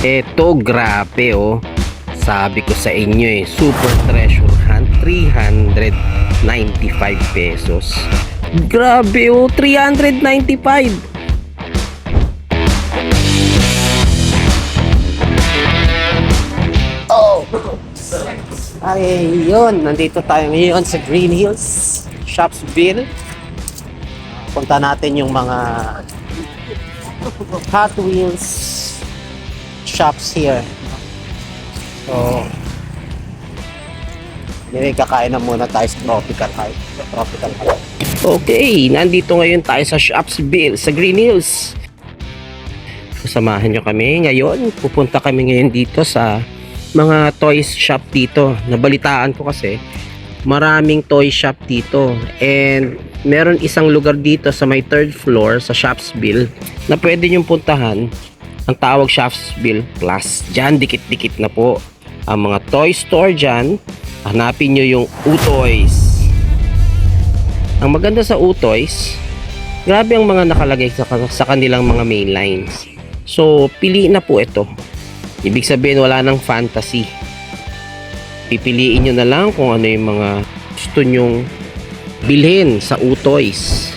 Eto, grabe oh. Sabi ko sa inyo super treasure hunt, 395 pesos. Grabe oh, 395. Oh! Ay, yun. Nandito tayo ngayon sa Green Hills, Shopsville. Punta natin yung mga Hot Wheels shops here. So, kakain na muna tayo sa Tropical Height. Okay, nandito ngayon tayo sa Shopsville, sa Green Hills. Samahan nyo kami ngayon. Pupunta kami ngayon dito sa mga toys shop dito. Nabalitaan ko kasi maraming toy shop dito. And meron isang lugar dito sa may third floor sa Shopsville na pwede nyong puntahan. Ang tawag Shopsville Plus. Diyan, dikit-dikit na po ang mga toy store dyan. Hanapin nyo yung Utoys. Ang maganda sa Utoys, grabe ang mga nakalagay sa kanilang mga main lines. So, pili na po ito. Ibig sabihin, wala nang fantasy. Pipiliin nyo na lang kung ano yung mga gusto nyong bilhin sa Utoys.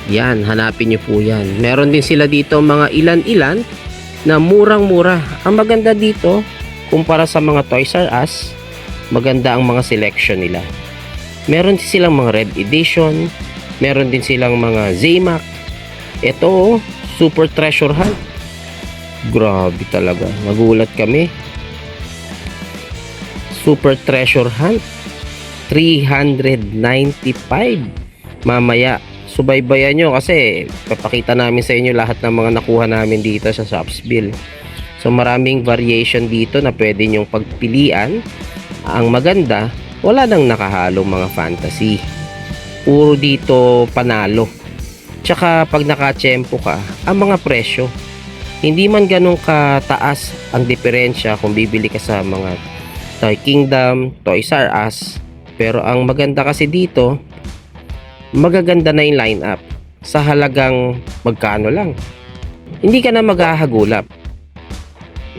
Yan, hanapin nyo po yan. Meron din sila dito mga ilan-ilan na murang-mura. Ang maganda dito, kumpara sa mga Toys R Us, maganda ang mga selection nila. Meron din silang mga Red Edition, meron din silang mga Zaymac. Ito, Super Treasure Hunt. Grabe talaga, nagulat kami. Super Treasure Hunt, 395. Mamaya, subaybayan nyo kasi papakita namin sa inyo lahat ng mga nakuha namin dito sa Shopsville. So maraming variation dito na pwede nyong pagpilian. Ang maganda, wala nang nakahalong mga fantasy. Puro dito panalo. Tsaka pag nakatsyempo ka, ang mga presyo, hindi man ganun kataas ang diferensya kung bibili ka sa mga Toy Kingdom, Toys R Us. Pero ang maganda kasi dito, magaganda na yung lineup sa halagang magkano lang. Hindi ka na maghahagulap.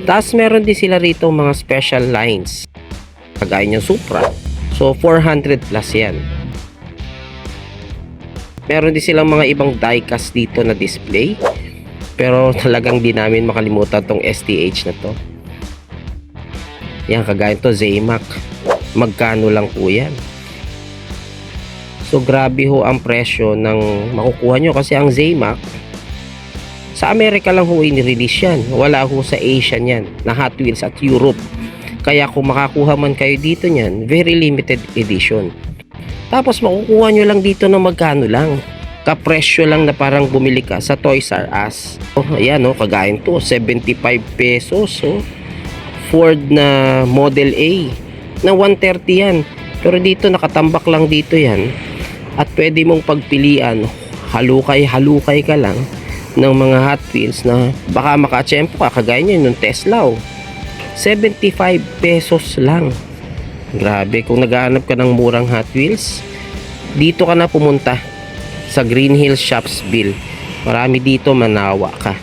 Tapos meron din sila rito mga special lines. Kagaya ng Supra. So 400 plus yan. Meron din silang mga ibang diecast dito na display. Pero talagang di namin makalimutan tong STH na to. Yan, kagaya to Zaymac. Magkano lang po yan. So grabe ho ang presyo ng makukuha nyo kasi ang Zaymac sa Amerika lang ho inirelease yan. Wala ho sa Asian yan na Hot Wheels at Europe. Kaya kung makakuha man kayo dito nyan, very limited edition. Tapos makukuha nyo lang dito na magkano lang. Kapresyo lang na parang bumili ka sa Toys R Us. Oh, ayan oh, kagayan to, 75 pesos. Oh. Ford na Model A na 130 yan. Pero dito nakatambak lang dito yan. At pwede mong pagpilian, halukay ka lang ng mga Hot Wheels na baka makatsyempo ka, kagaya nyo yung Tesla. Oh. 75 pesos lang. Grabe, kung naghahanap ka ng murang Hot Wheels, dito ka na pumunta sa Green Hills Shopsville. Marami dito, manawa ka.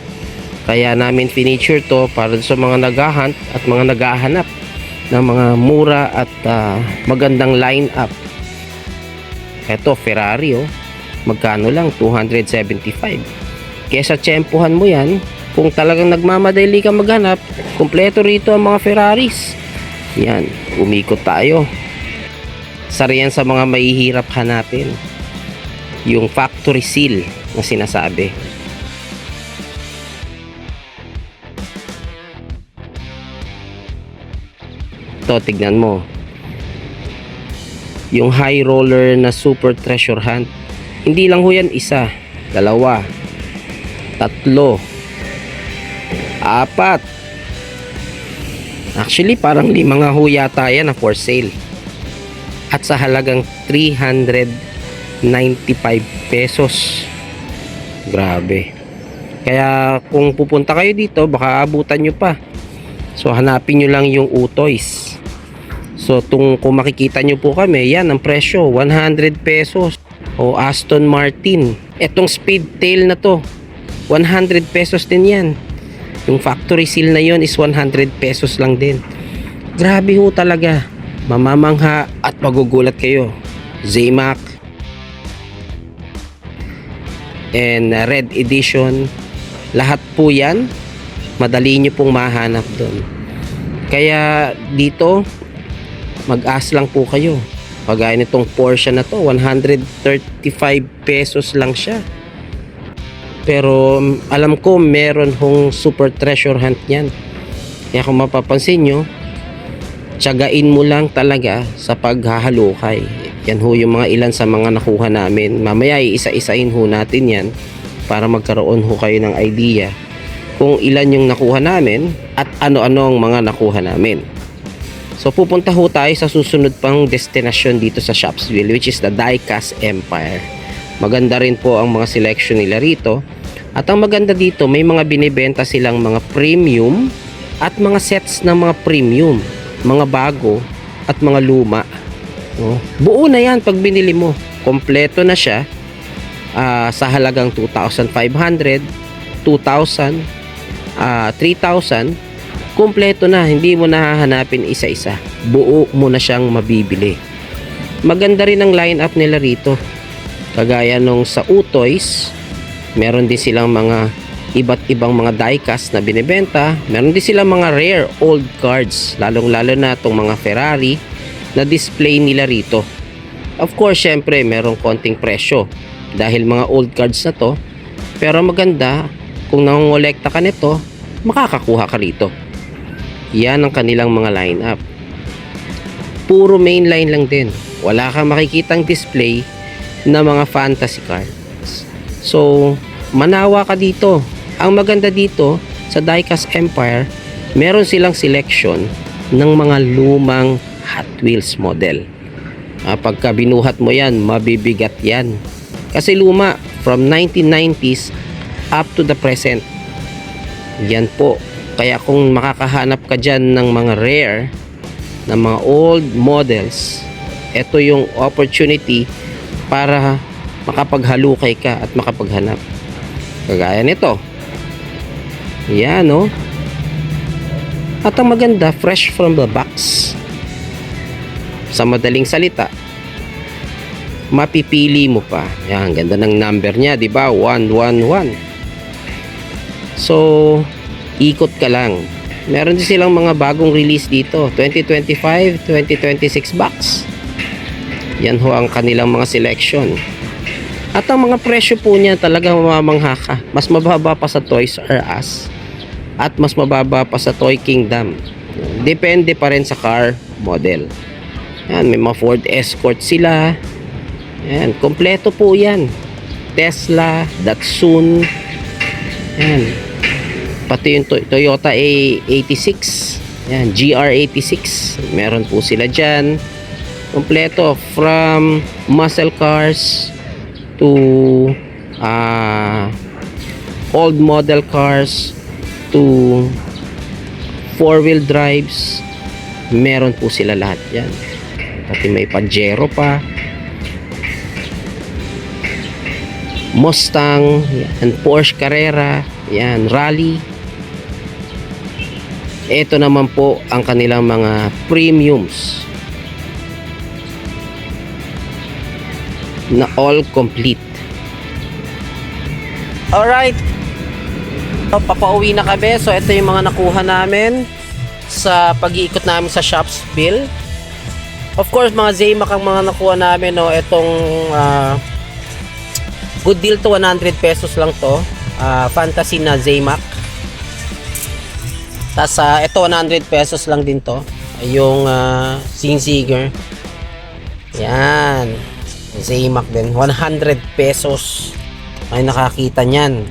Kaya namin finiture to para sa mga naghahunt at mga naghahanap ng mga mura at magandang lineup. Eto, Ferrari oh. Magkano lang? 275. Kesa tsempuhan mo yan, kung talagang nagmamadali ka maghanap, kumpleto rito ang mga Ferraris. Yan, umikot tayo. Sara yan sa mga mahihirap hanapin. Yung factory seal na sinasabi. Ito, tignan mo. Yung high roller na Super Treasure Hunt. Hindi lang ho yan isa, dalawa, tatlo, apat. Actually, parang 5 nga ho yata yan na for sale. At sa halagang 395 pesos. Grabe. Kaya kung pupunta kayo dito, baka abutan nyo pa. So hanapin nyo lang yung Utoys. So kung makikita nyo po kami, yan ang presyo, 100 pesos. O Aston Martin. Etong Speedtail na to, 100 pesos din yan. Yung factory seal na yon is 100 pesos lang din. Grabe ho talaga. Mamamangha at magugulat kayo. Zaymac and red edition, lahat po yan madali nyo pong mahanap doon. Kaya dito mag-ask lang po kayo. Pagaya nitong Porsche na to, 135 pesos lang siya. Pero alam ko meron hong super treasure hunt yan. Kaya kung mapapansin nyo, tiyagain mo lang talaga sa paghahalukay. Yan ho yung mga ilan sa mga nakuha namin. Mamaya iisa-isain ho natin yan para magkaroon ho kayo ng idea kung ilan yung nakuha namin at ano-ano ang mga nakuha namin. So pupunta ho tayo sa susunod pang destinasyon dito sa Shopsville, which is the Diecast Empire. Maganda rin po ang mga selection nila rito. At ang maganda dito, may mga binibenta silang mga premium at mga sets ng mga premium, mga bago at mga luma. Buo na yan pag binili mo. Kompleto na siya sa halagang 2,500, 2,000, 3,000. Kompleto na, hindi mo nahahanapin isa-isa. Buo mo na siyang mabibili. Maganda rin ang line-up nila rito. Kagaya nung sa Utoys, meron din silang mga iba't ibang mga diecast na binibenta. Meron din silang mga rare old cards, lalong-lalo na itong mga Ferrari na display nila rito. Of course, syempre, merong konting presyo dahil mga old cards na to. Pero maganda, kung nangongolekta ka nito, makakakuha ka rito. Yan ang kanilang mga line-up. Puro mainline lang din. Wala kang makikitang display na mga fantasy cards. So, manawa ka dito. Ang maganda dito sa Diecast Empire, meron silang selection ng mga lumang Hot Wheels model. Pagka binuhat mo yan, mabibigat yan. Kasi luma, from 1990s up to the present. Yan po. Kaya kung makakahanap ka dyan ng mga rare, ng mga old models, ito yung opportunity para makapaghalukay ka at makapaghanap. Kagaya nito. Yan, no? At ang maganda, fresh from the box. Sa madaling salita, mapipili mo pa. Yan, ganda ng number niya, di ba? 111. So, ikot ka lang. Meron din silang mga bagong release dito, 2025, 2026 box. Yan ho ang kanilang mga selection. At ang mga presyo po niya talagang mamamangha ka. Mas mababa pa sa Toys R Us at mas mababa pa sa Toy Kingdom. Depende pa rin sa car model. Yan, may mga Ford Escort sila. Yan, kompleto po yan. Tesla, Datsun. Yan. Pati yung Toyota A86. Yan, GR86. Meron po sila dyan. Kompleto. From muscle cars to old model cars to 4-wheel drives. Meron po sila lahat yan. Pati may Pajero pa. Mustang. Yan, Porsche Carrera. Yan, Rally. Ito naman po ang kanilang mga premiums na all complete. Alright, papauwi na kami. So ito yung mga nakuha namin sa pag-iikot namin sa Shopsville. Of course, mga Zaymac ang mga nakuha namin, no. Itong good deal to, 100 pesos lang to. Fantasy na Zaymac. Tapos ito 100 pesos lang din to. Yung Singer. Yan. Zaymac din. 100 pesos. Ay nakakita niyan.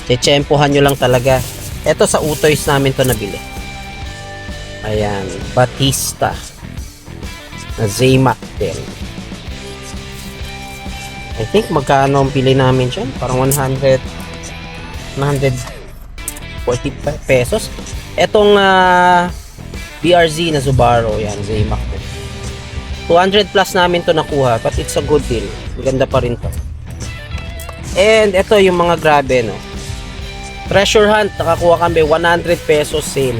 Tsempohan nyo lang talaga. Ito sa Utoys namin to nabili. Ayan. Batista. Na Zaymac din. I think magkano ang pili namin dyan? Parang 145 pesos. Etong BRZ na Subaru, yan, Zaymac. 200 plus namin to nakuha, but it's a good deal. Maganda pa rin to. And ito yung mga grabe, no. Treasure hunt, nakakuha kami 100 pesos sale.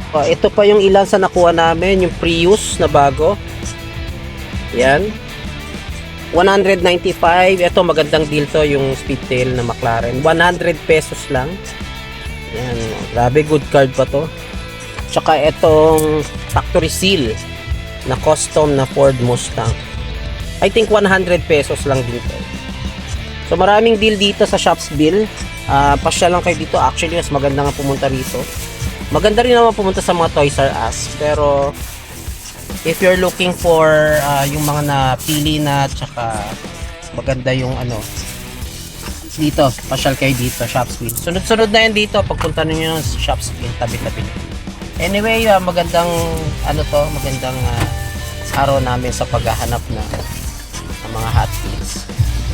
Ito pa yung ilan sa nakuha namin, yung Prius na bago. Yan. 195. Ito magandang deal to, yung Speedtail na McLaren. 100 pesos lang. Yan. Grabe, good card pa to. Tsaka itong factory seal na custom na Ford Mustang. I think 100 pesos lang dito. So maraming deal dito sa Shopsville. Pasya lang kayo dito. Actually, mas maganda nga pumunta rito. Maganda rin naman pumunta sa mga Toys R Us. Pero if you're looking for yung mga napili na tsaka maganda yung ano, dito, pasyal kayo dito, Shopsville. Sunod-sunod na yan dito. Pagpunta ninyo sa Shopsville, tabi-tabi. Anyway, magandang ano to, magandang araw namin sa paghahanap ng mga Hot Wheels.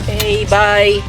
Okay, bye!